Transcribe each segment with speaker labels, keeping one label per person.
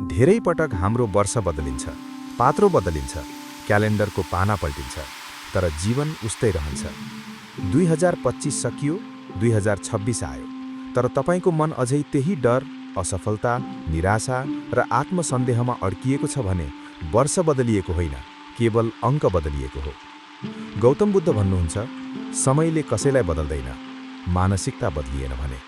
Speaker 1: धेरै पटक हाम्रो वर्ष बदलिन्छ, पात्रो बदलिन्छ, क्यालेन्डरको पाना पल्टिन्छ, तर जीवन उस्तै रहन्छ। 2025 सकियो, 2026 आयो, तर तपाईको मन अझै त्यही डर, असफलता, निराशा र आत्मसन्देहमा अड्किएको छ भने वर्ष बदलिएको होइन, केवल अङ्क बदलिएको हो। गौतम बुद्ध भन्नुहुन्छ, समयले कसैलाई बदल्दैन, मानसिकता बदलिएन भने।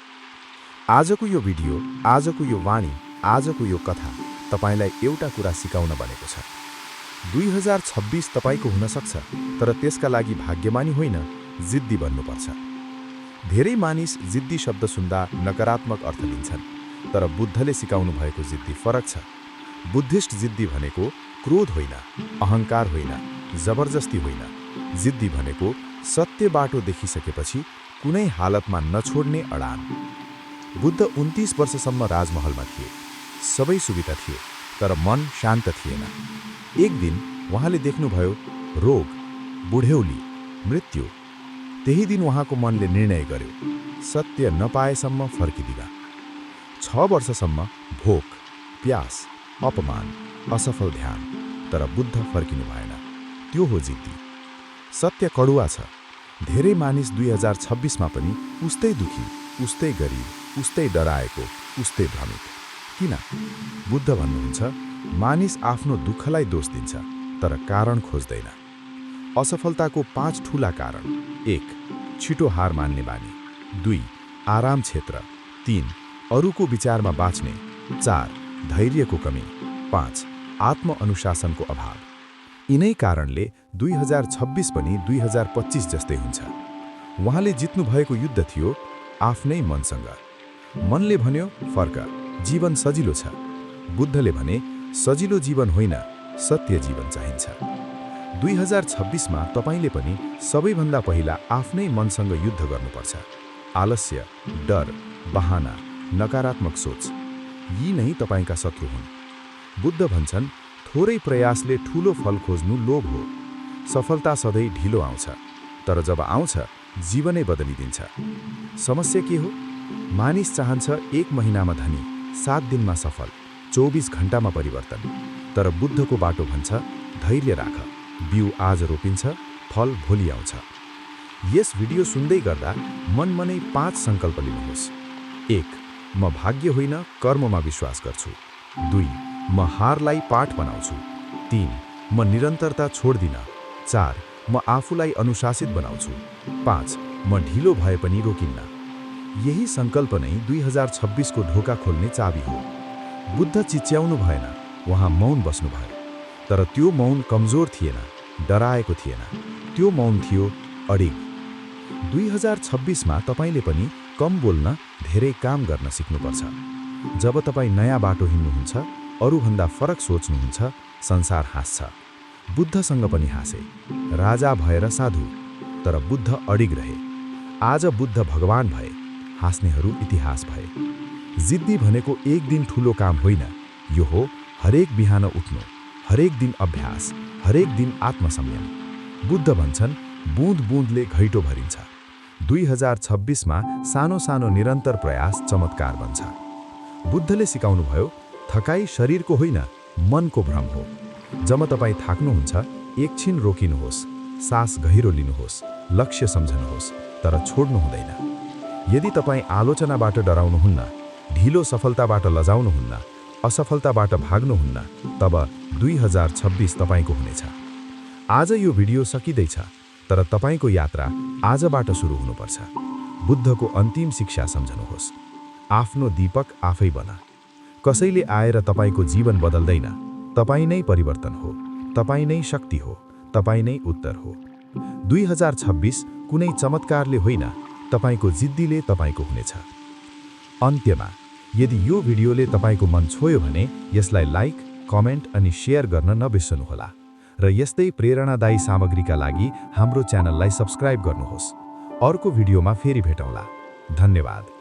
Speaker 1: आजको यो भिडियो, आजको यो वाणी, आजको यो कथा तपाईलाई एउटा कुरा सिकाउन बनेको छ। 2026 तपाईको हुन सक्छ, तर त्यसका लागि भाग्यमानी होइन, जिद्दी बन्नुपर्छ। धेरै मानिस जिद्दी शब्द सुन्दा नकारात्मक अर्थ लिन्छन्, तर बुद्धले सिकाउनु भएको जिद्दी फरक छ। बुद्धिस्ट जिद्दी भनेको क्रोध होइन, अहङ्कार होइन, जबरजस्ती होइन। जिद्दी भनेको सत्य बाटो देखिसकेपछि कुनै हालतमा नछोड्ने अडान। बुद्ध 29 वर्षसम्म राजमहलमा थिए, सबै सुविधा थिए, तर मन शान्त थिएन। एक दिन उहाँले देख्नुभयो रोग, बुढ्यौली, मृत्यु। त्यही दिन उहाँको मनले निर्णय गर्यो, सत्य नपाएसम्म फर्किदिन। 6 वर्षसम्म भोक, प्यास, अपमान, असफल ध्यान, तर बुद्ध फर्किनु भएन। त्यो हो जिद्दी। सत्य कडुवा छ। धेरै मानिस 2026मा पनि उस्तै दुखी, उस्तै गरिब, उस्तै डराएको, उस्तै भ्रमित। किन? बुद्ध भन्नुहुन्छ, मानिस आफ्नो दुःखलाई दोष दिन्छ, तर कारण खोज्दैन। असफलताको 5 ठूला कारण: 1. छिटो हार मान्ने बानी, 2. आराम क्षेत्र, 3. अरूको विचारमा बाँच्ने, 4. धैर्यको कमी, 5. आत्मअनुशासनको अभाव। यिनै कारणले 2026 पनि 2025 जस्तै हुन्छ। उहाँले जित्नुभएको युद्ध थियो आफ्नै मनसँग। मनले भन्यो, फर्क, जीवन सजिलो छ। बुद्धले भने, सजिलो जीवन होइन, सत्य जीवन चाहिन्छ। 2026मा तपाईले पनि सबैभन्दा पहिला आफ्नै मनसँग युद्ध गर्नुपर्छ। आलस्य, डर, बहाना, नकारात्मक सोच, यी नै तपाईका शत्रु हुन्। बुद्ध भन्छन्, थोरै प्रयासले ठूलो फल खोज्नु लोभ हो। सफलता सधैँ ढिलो आउँछ, तर जब आउँछ जीवनै बदलिदिन्छ। समस्या के हो? मानिस चाहन्छ 1 महिनामा धनी, 7 दिनमा सफल, 24 घण्टामा परिवर्तन। तर बुद्धको बाटो भन्छ, धैर्य राख, बिउ आज रोपिन्छ, फल भोलि आउँछ। यस भिडियो सुन्दै गर्दा मनमनै 5 सङ्कल्प लिनुहोस्। 1. म भाग्य होइन, कर्ममा विश्वास गर्छु। 2. म हारलाई पाठ बनाउँछु। 3. म निरन्तरता छोड्दिन। 4. म आफूलाई अनुशासित बनाउँछु। 5. म ढिलो भए पनि रोकिन्न। यही सङ्कल्प नै 2026 को ढोका खोल्ने चाबी हो। बुद्ध चिच्याउनु भएन, उहाँ मौन बस्नुभयो। तर त्यो मौन कमजोर थिएन, डराएको थिएन, त्यो मौन थियो अडिग। 2026मा तपाईले पनि कम बोल्न, धेरै काम गर्न सिक्नुपर्छ। जब तपाईँ नयाँ बाटो हिँड्नुहुन्छ, अरूभन्दा फरक सोच्नुहुन्छ, संसार हाँस्छ। बुद्धसँग पनि हाँसे, राजा भएर साधु, तर बुद्ध अडिग रहे। आज बुद्ध भगवान भए, हाँस्नेहरू इतिहास भए। जिद्दी भनेको एक दिन ठूलो काम होइन, यो हो हरेक बिहान उठ्नु, हरेक दिन अभ्यास, हरेक दिन आत्मसंयम। बुद्ध भन्छन्, बुँद बुँदले घैटो भरिन्छ। 2026मा सानो सानो निरन्तर प्रयास चमत्कार बन्छ। बुद्धले सिकाउनुभयो, थकाइ शरीरको होइन, मनको भ्रम हो। जब तपाईँ थाक्नुहुन्छ, एकछिन रोकिनुहोस्, सास गहिरो लिनुहोस्, लक्ष्य सम्झनुहोस्, तर छोड्नु हुँदैन। यदि तपाईँ आलोचनाबाट डराउनुहुन्न, ढिलो सफलताबाट लजाउनुहुन्न, असफलताबाट भाग्नुहुन्न, तब 2026 तपाईको हुनेछ। आज यो भिडियो सकिँदैछ, तर तपाईको यात्रा आजबाट सुरु हुनुपर्छ। बुद्धको अन्तिम शिक्षा सम्झनुहोस्, आफ्नो दीपक आफै बना। कसैले आएर तपाईको जीवन बदल्दैन, तपाईँ नै परिवर्तन हो, तपाईँ नै शक्ति हो, तपाईँ नै उत्तर हो। 2026 कुनै चमत्कारले होइन, तपाईको जिद्दीले तपाईको हुनेछ। अन्त्यमा, यदि यो भिडियोले तपाईको मन छोयो भने यसलाई लाइक, कमेन्ट अनि शेयर गर्न नबिर्सनुहोला। र यस्तै प्रेरणादायी सामग्रीका लागि हाम्रो च्यानललाई सब्स्क्राइब गर्नुहोस्। अर्को भिडियोमा फेरि भेटौँला। धन्यवाद।